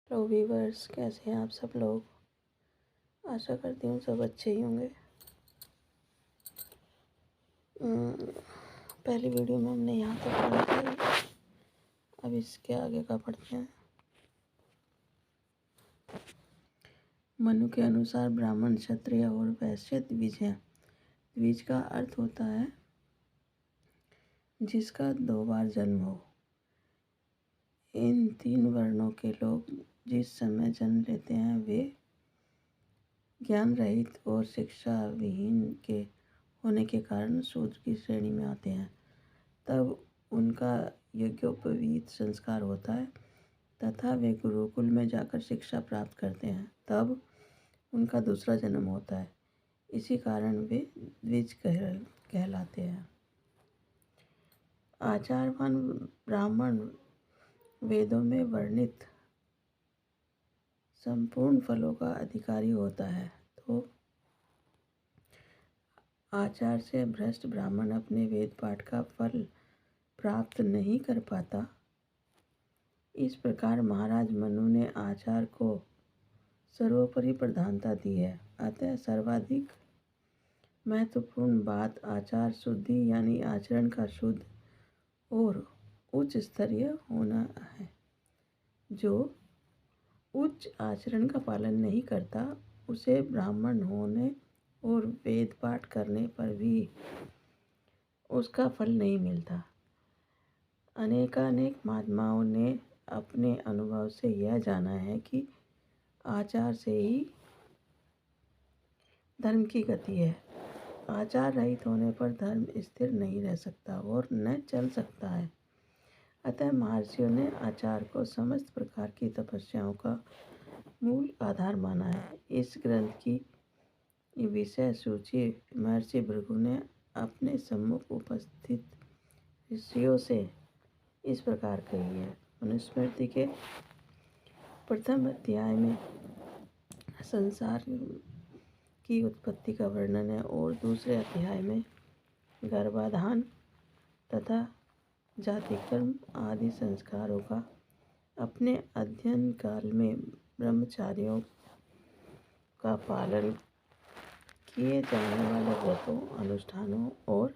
Hello viewers, कैसे हैं आप सब लोग। आशा करती हूँ सब अच्छे ही होंगे। पहली वीडियो में हमने यहाँ तक पढ़ा था, अब इसके आगे का पढ़ते हैं। मनु के अनुसार ब्राह्मण, क्षत्रिय और वैश्य द्विज हैं। द्विज का अर्थ होता है जिसका 2 बार जन्म हो। इन 3 वर्णों के लोग जिस समय जन्म लेते हैं वे ज्ञान रहित और शिक्षा विहीन के होने के कारण शूद्र की श्रेणी में आते हैं। तब उनका यज्ञोपवीत संस्कार होता है तथा वे गुरुकुल में जाकर शिक्षा प्राप्त करते हैं। तब उनका दूसरा जन्म होता है। इसी कारण वे द्विज कहलाते हैं। आचारवान ब्राह्मण वेदों में वर्णित संपूर्ण फलों का अधिकारी होता है, तो आचार से भ्रष्ट ब्राह्मण अपने वेद पाठ का फल प्राप्त नहीं कर पाता। इस प्रकार महाराज मनु ने आचार को सर्वोपरि प्रधानता दी है। अतः सर्वाधिक महत्वपूर्ण बात आचार शुद्धि यानी आचरण का शुद्ध और उच्च स्तरीय होना है। जो उच्च आचरण का पालन नहीं करता उसे ब्राह्मण होने और वेद पाठ करने पर भी उसका फल नहीं मिलता। अनेकानेक महात्माओं ने अपने अनुभव से यह जाना है कि आचार से ही धर्म की गति है। आचार रहित होने पर धर्म स्थिर नहीं रह सकता और न चल सकता है। अतः महर्षियों ने आचार को समस्त प्रकार की तपस्याओं का मूल आधार माना है। इस ग्रंथ की विषय सूची महर्षि भृगु ने अपने सम्मुख उपस्थित ऋषियों से इस प्रकार कही है। मनुस्मृति के प्रथम अध्याय में संसार की उत्पत्ति का वर्णन है और दूसरे अध्याय में गर्भाधान तथा जातिकर्म आदि संस्कारों का अपने अध्ययन काल में ब्रह्मचारियों का पालन किए जाने वाले व्रतों, अनुष्ठानों और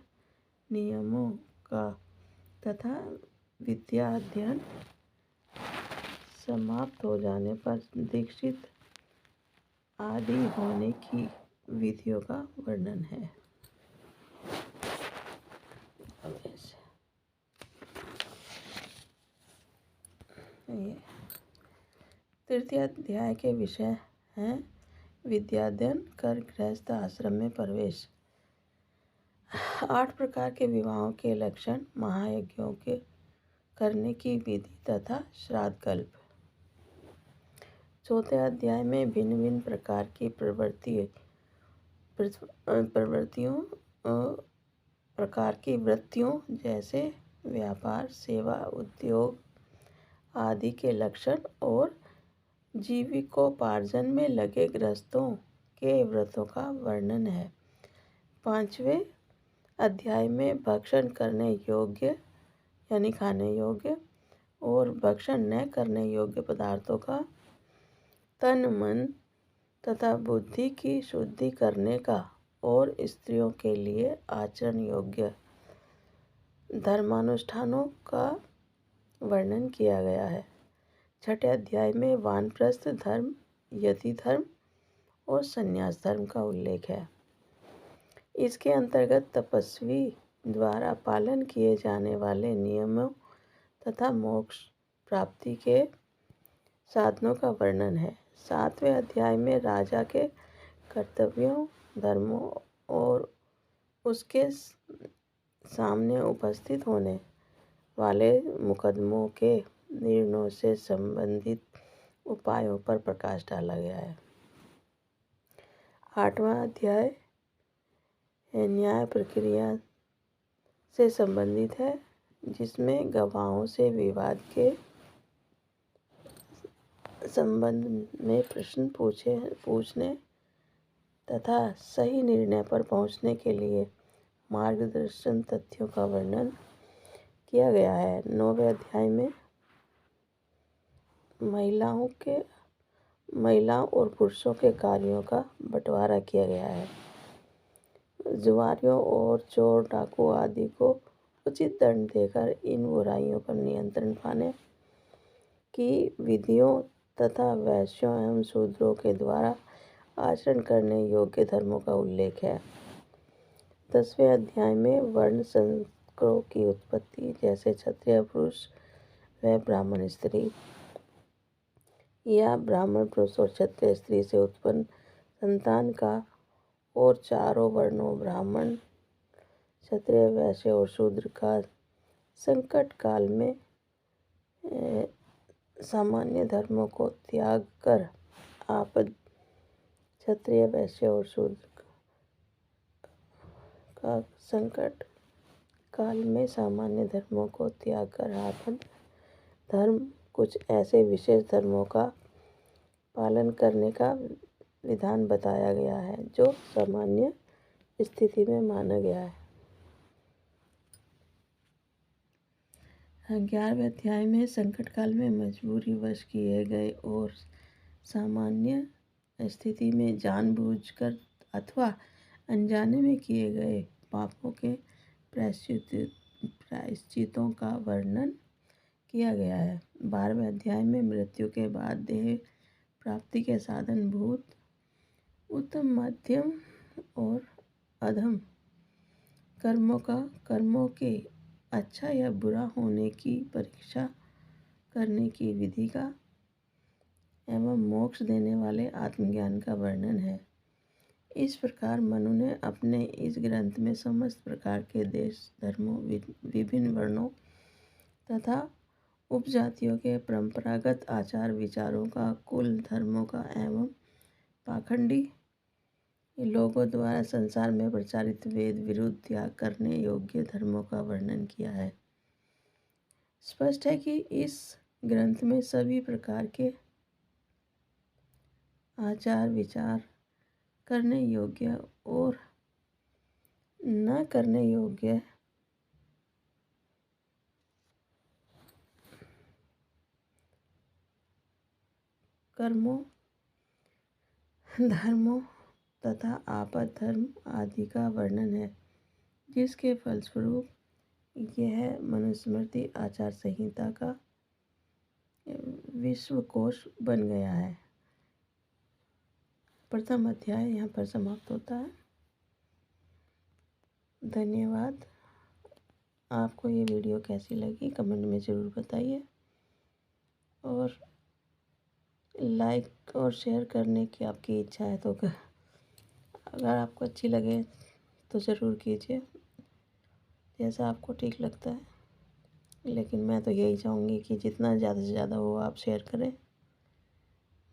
नियमों का तथा विद्या अध्ययन समाप्त हो जाने पर दीक्षित आदि होने की विधियों का वर्णन है। तृतीय अध्याय के विषय हैं विद्याध्ययन कर गृहस्थ आश्रम में प्रवेश, 8 प्रकार के विवाहों के लक्षण, महायज्ञों के करने की विधि तथा श्राद्ध कल्प। चौथे अध्याय में भिन्न भिन्न प्रकार की वृत्तियों जैसे व्यापार, सेवा, उद्योग आदि के लक्षण और जीविकोपार्जन में लगे गृहस्थों के व्रतों का वर्णन है। 5वें अध्याय में भक्षण करने योग्य यानी खाने योग्य और भक्षण न करने योग्य पदार्थों का तन, मन तथा बुद्धि की शुद्धि करने का और स्त्रियों के लिए आचरण योग्य धर्मानुष्ठानों का वर्णन किया गया है। 6ठे अध्याय में वानप्रस्थ धर्म, यति धर्म और संन्यास धर्म का उल्लेख है। इसके अंतर्गत तपस्वी द्वारा पालन किए जाने वाले नियमों तथा मोक्ष प्राप्ति के साधनों का वर्णन है। 7वें अध्याय में राजा के कर्तव्यों, धर्मों और उसके सामने उपस्थित होने वाले मुकदमों के निर्णयों से संबंधित उपायों पर प्रकाश डाला गया है। 8वां अध्याय न्याय प्रक्रिया से संबंधित है, जिसमें गवाहों से विवाद के संबंध में प्रश्न पूछने तथा सही निर्णय पर पहुंचने के लिए मार्गदर्शन तथ्यों का वर्णन किया गया है। 9वें अध्याय में महिलाओं और पुरुषों के कार्यों का बंटवारा किया गया है। जुआरियों और चोर डाकू आदि को उचित दंड देकर इन बुराइयों पर नियंत्रण पाने की विधियों तथा वैश्यों एवं शूद्रों के द्वारा आचरण करने योग्य धर्मों का उल्लेख है। 10वें अध्याय में वर्ण संकरों की उत्पत्ति, जैसे क्षत्रिय पुरुष व ब्राह्मण स्त्री या ब्राह्मण पुरुष और क्षत्रिय स्त्री से उत्पन्न संतान का, और चारों वर्णों ब्राह्मण, क्षत्रिय, वैश्य और शूद्र का संकट काल में सामान्य धर्मों को त्याग कर आपद क्षत्रिय, वैश्य और शूद्र का संकट काल में सामान्य धर्मों को त्याग कर आपद धर्म, कुछ ऐसे विशेष धर्मों का पालन करने का विधान बताया गया है जो सामान्य स्थिति में माना गया है। 11वें अध्याय में संकट काल में मजबूरीवश किए गए और सामान्य स्थिति में जानबूझकर अथवा अनजाने में किए गए पापों के प्रायश्चितों का वर्णन किया गया है। 12वें अध्याय में मृत्यु के बाद देह प्राप्ति के साधन भूत, उत्तम, मध्यम और अधम कर्मों के अच्छा या बुरा होने की परीक्षा करने की विधि का एवं मोक्ष देने वाले आत्मज्ञान का वर्णन है। इस प्रकार मनु ने अपने इस ग्रंथ में समस्त प्रकार के देश, धर्मों, विभिन्न वर्णों तथा उपजातियों के परंपरागत आचार विचारों का, कुल धर्मों का एवं पाखंडी लोगों द्वारा संसार में प्रचारित वेद विरुद्ध त्याग करने योग्य धर्मों का वर्णन किया है। स्पष्ट है कि इस ग्रंथ में सभी प्रकार के आचार विचार करने योग्य और न करने योग्य कर्मों, धर्मों तथा आपद धर्म आदि का वर्णन है, जिसके फलस्वरूप यह मनुस्मृति आचार संहिता का विश्वकोश बन गया है। प्रथम अध्याय यहाँ पर समाप्त होता है। धन्यवाद। आपको ये वीडियो कैसी लगी कमेंट में ज़रूर बताइए, और लाइक और शेयर करने की आपकी इच्छा है तो अगर आपको अच्छी लगे तो ज़रूर कीजिए, जैसा आपको ठीक लगता है। लेकिन मैं तो यही चाहूँगी कि जितना ज़्यादा से ज़्यादा हो आप शेयर करें।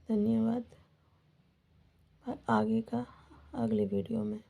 धन्यवाद। आगे का अगले वीडियो में।